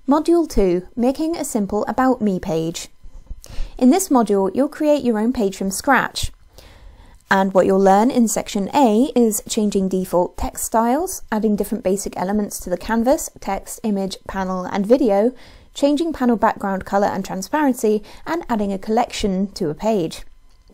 Module 2, Making a Simple About Me page. In this module, you'll create your own page from scratch. And what you'll learn in section A is changing default text styles, adding different basic elements to the canvas, text, image, panel and video, changing panel background color and transparency, and adding a collection to a page.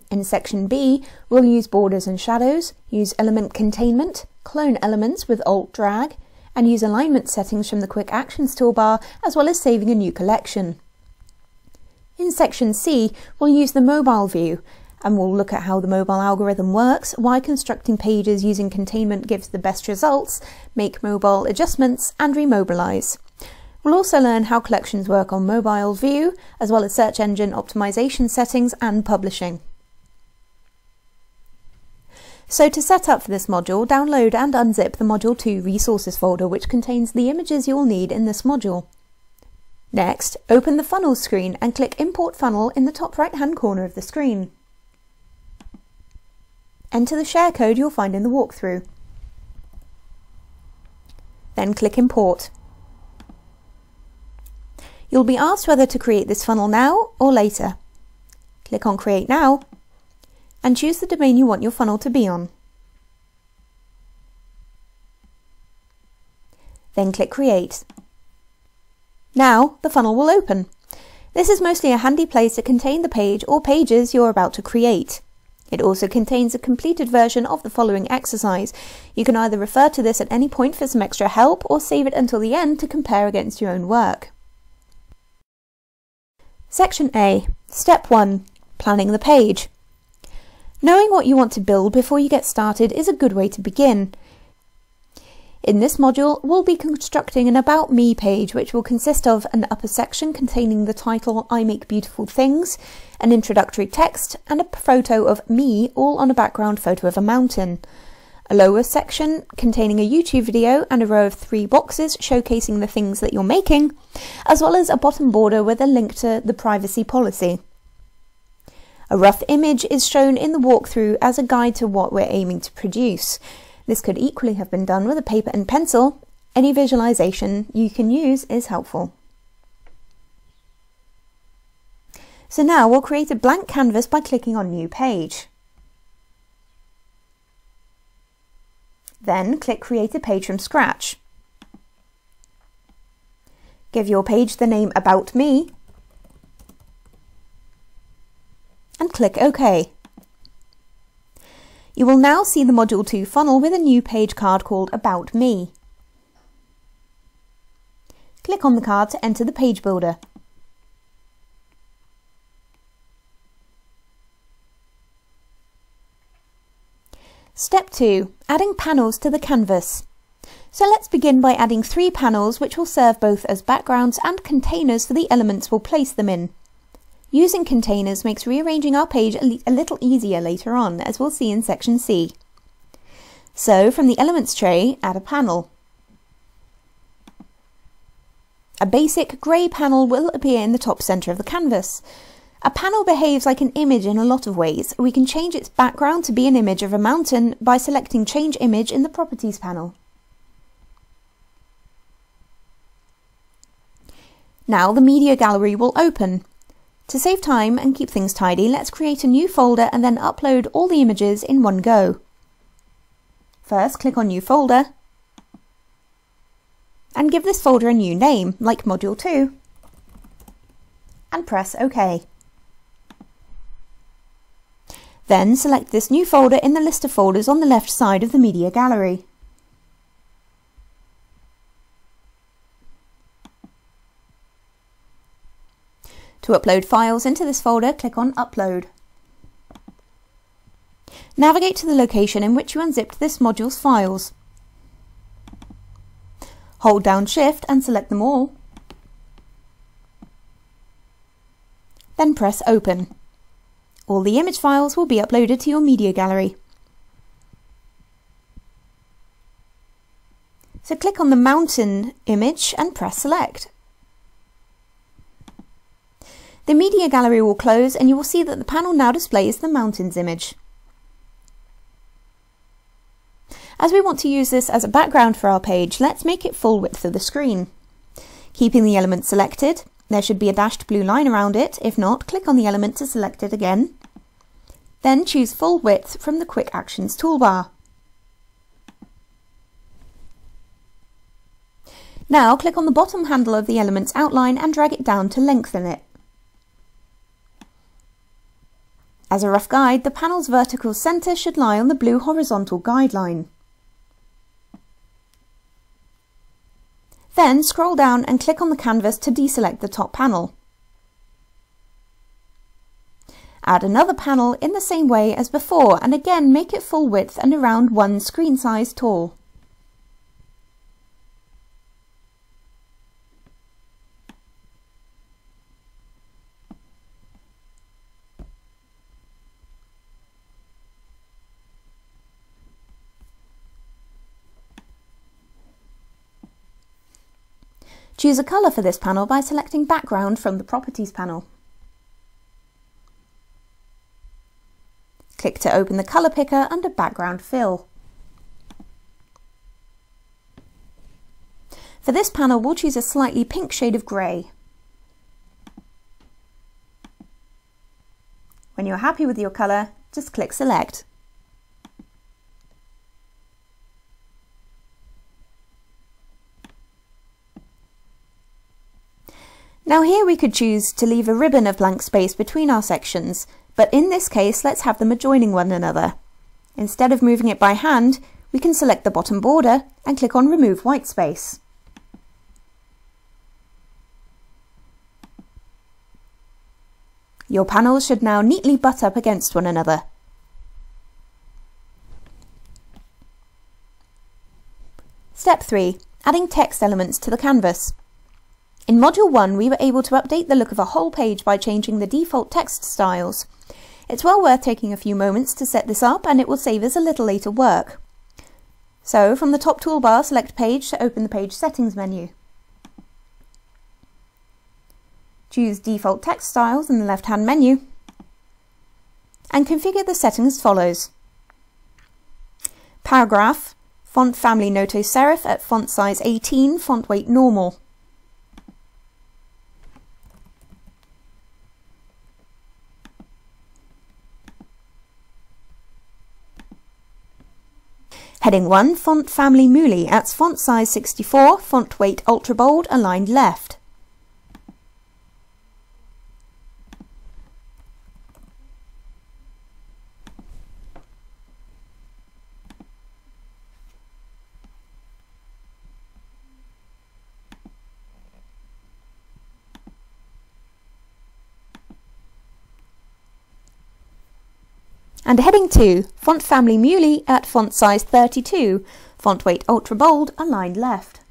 In section B, we'll use borders and shadows, use element containment, clone elements with Alt-Drag, and use alignment settings from the Quick Actions toolbar, as well as saving a new collection. In section C, we'll use the mobile view, and we'll look at how the mobile algorithm works, why constructing pages using containment gives the best results, make mobile adjustments, and remobilize. We'll also learn how collections work on mobile view, as well as search engine optimization settings and publishing. So to set up for this module, download and unzip the Module 2 resources folder, which contains the images you'll need in this module. Next, open the funnels screen and click Import Funnel in the top right-hand corner of the screen. Enter the share code you'll find in the walkthrough. Then click Import. You'll be asked whether to create this funnel now or later. Click on Create Now and choose the domain you want your funnel to be on. Then click Create. Now the funnel will open. This is mostly a handy place to contain the page or pages you're about to create. It also contains a completed version of the following exercise. You can either refer to this at any point for some extra help or save it until the end to compare against your own work. Section A. Step 1. Planning the page. Knowing what you want to build before you get started is a good way to begin. In this module, we'll be constructing an About Me page, which will consist of an upper section containing the title I Make Beautiful Things, an introductory text, and a photo of me, all on a background photo of a mountain. A lower section containing a YouTube video and a row of 3 boxes showcasing the things that you're making, as well as a bottom border with a link to the privacy policy. A rough image is shown in the walkthrough as a guide to what we're aiming to produce. This could equally have been done with a paper and pencil. Any visualization you can use is helpful. So now we'll create a blank canvas by clicking on New Page. Then click Create a Page from Scratch. Give your page the name About Me and click OK. You will now see the Module 2 funnel with a new page card called About Me. Click on the card to enter the page builder. Step 2. Adding panels to the canvas. So let's begin by adding 3 panels which will serve both as backgrounds and containers for the elements we'll place them in. Using containers makes rearranging our page a little easier later on, as we'll see in section C. So from the Elements tray, add a panel. A basic grey panel will appear in the top centre of the canvas. A panel behaves like an image in a lot of ways. We can change its background to be an image of a mountain by selecting Change Image in the Properties panel. Now the media gallery will open. To save time and keep things tidy, let's create a new folder and then upload all the images in one go. First, click on New Folder and give this folder a new name, like Module 2, and press OK. Then select this new folder in the list of folders on the left side of the media gallery. To upload files into this folder, click on Upload. Navigate to the location in which you unzipped this module's files. Hold down Shift and select them all. Then press Open. All the image files will be uploaded to your media gallery. So click on the mountain image and press Select. The media gallery will close and you will see that the panel now displays the mountains image. As we want to use this as a background for our page, let's make it full width of the screen. Keeping the element selected, there should be a dashed blue line around it. If not, click on the element to select it again. Then choose Full Width from the Quick Actions toolbar. Now click on the bottom handle of the element's outline and drag it down to lengthen it. As a rough guide, the panel's vertical centre should lie on the blue horizontal guideline. Then scroll down and click on the canvas to deselect the top panel. Add another panel in the same way as before and again make it full width and around 1 screen size tall. Choose a colour for this panel by selecting Background from the Properties panel. Click to open the colour picker under Background Fill. For this panel, we'll choose a slightly pink shade of grey. When you're happy with your colour, just click Select. Now here we could choose to leave a ribbon of blank space between our sections, but in this case let's have them adjoining one another. Instead of moving it by hand, we can select the bottom border and click on Remove White Space. Your panels should now neatly butt up against one another. Step 3. Adding text elements to the canvas. In Module 1, we were able to update the look of a whole page by changing the default text styles. It's well worth taking a few moments to set this up and it will save us a little later work. So, from the top toolbar, select Page to open the Page Settings menu. Choose Default Text Styles in the left-hand menu and configure the settings as follows. Paragraph, font family Noto Serif at font size 18, font weight normal. Heading 1, font family Muli at font size 64, font weight ultra bold, aligned left. And heading 2, font family Muli at font size 32, font weight ultra bold, aligned left.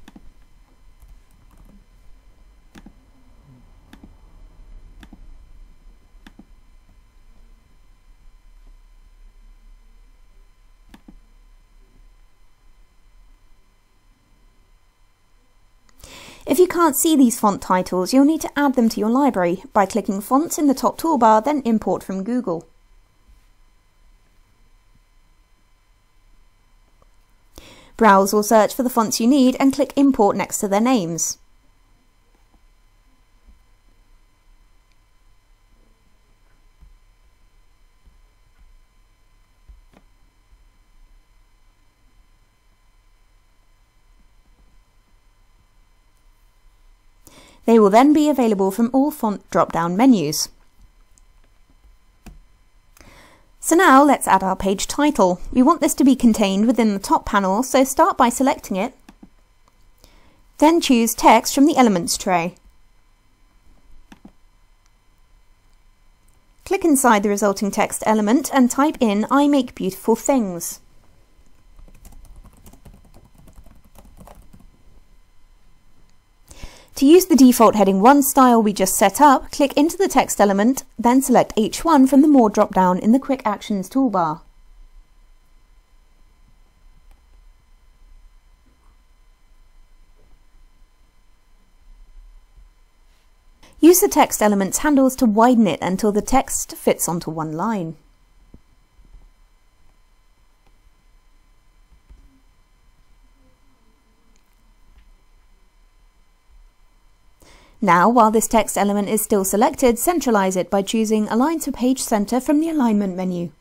If you can't see these font titles, you'll need to add them to your library by clicking Fonts in the top toolbar, then Import from Google. Browse or search for the fonts you need and click Import next to their names. They will then be available from all font drop-down menus. So now let's add our page title. We want this to be contained within the top panel, so start by selecting it. Then choose Text from the Elements tray. Click inside the resulting text element and type in "I make beautiful things." To use the default heading 1 style we just set up, click into the text element, then select H1 from the More drop-down in the Quick Actions toolbar. Use the text element's handles to widen it until the text fits onto one line. Now, while this text element is still selected, centralize it by choosing Align to Page Center from the Alignment menu.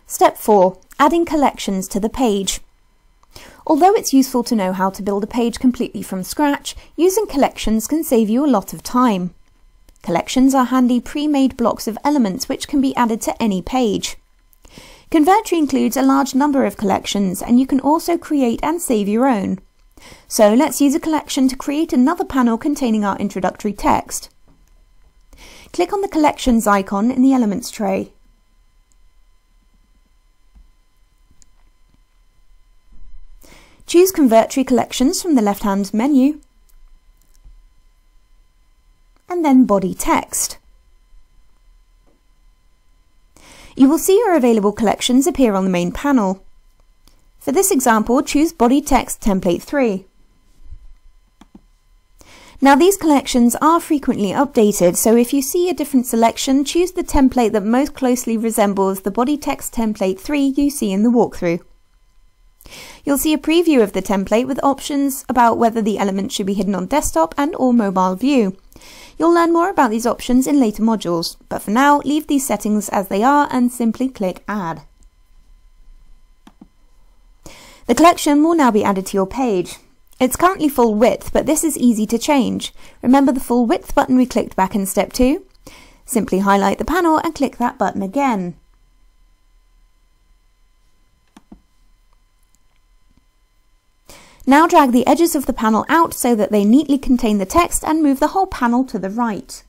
Step 4. Adding collections to the page. Although it's useful to know how to build a page completely from scratch, using collections can save you a lot of time. Collections are handy pre-made blocks of elements which can be added to any page. Convertri includes a large number of collections, and you can also create and save your own. So let's use a collection to create another panel containing our introductory text. Click on the Collections icon in the Elements tray. Choose Convertri Collections from the left-hand menu, and then Body Text. You will see your available collections appear on the main panel. For this example, choose Body Text Template 3. Now these collections are frequently updated, so if you see a different selection, choose the template that most closely resembles the Body Text Template 3 you see in the walkthrough. You'll see a preview of the template with options about whether the element should be hidden on desktop and/or mobile view. You'll learn more about these options in later modules, but for now, leave these settings as they are and simply click Add. The collection will now be added to your page. It's currently full width, but this is easy to change. Remember the full width button we clicked back in step 2? Simply highlight the panel and click that button again. Now drag the edges of the panel out so that they neatly contain the text and move the whole panel to the right.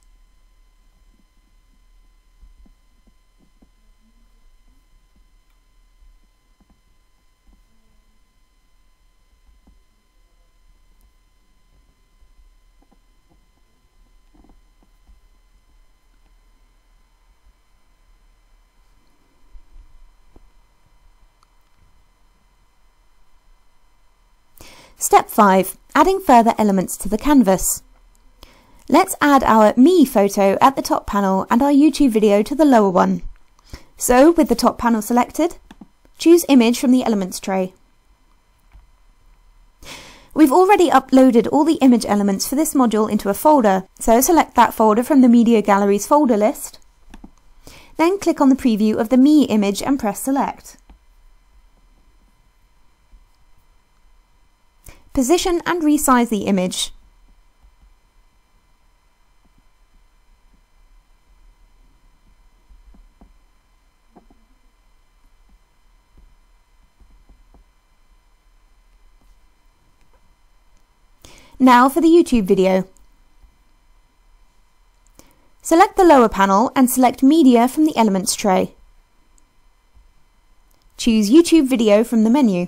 Step 5. Adding further elements to the canvas. Let's add our Me photo at the top panel and our YouTube video to the lower one. So, with the top panel selected, choose Image from the Elements tray. We've already uploaded all the image elements for this module into a folder, so select that folder from the Media Galleries folder list. Then click on the preview of the Me image and press Select. Position and resize the image. Now for the YouTube video. Select the lower panel and select Media from the Elements tray. Choose YouTube Video from the menu.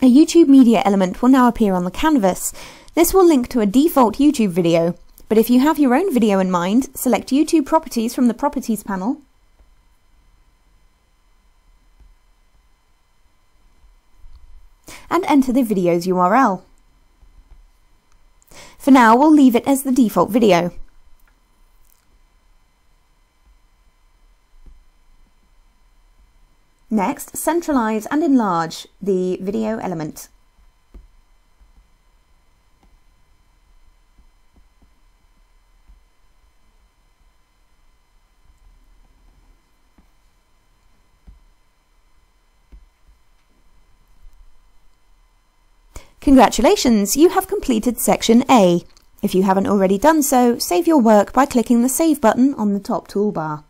A YouTube media element will now appear on the canvas. This will link to a default YouTube video, but if you have your own video in mind, select YouTube Properties from the Properties panel, and enter the video's URL. For now, we'll leave it as the default video. Next, centralize and enlarge the video element. Congratulations, you have completed section A. If you haven't already done so, save your work by clicking the Save button on the top toolbar.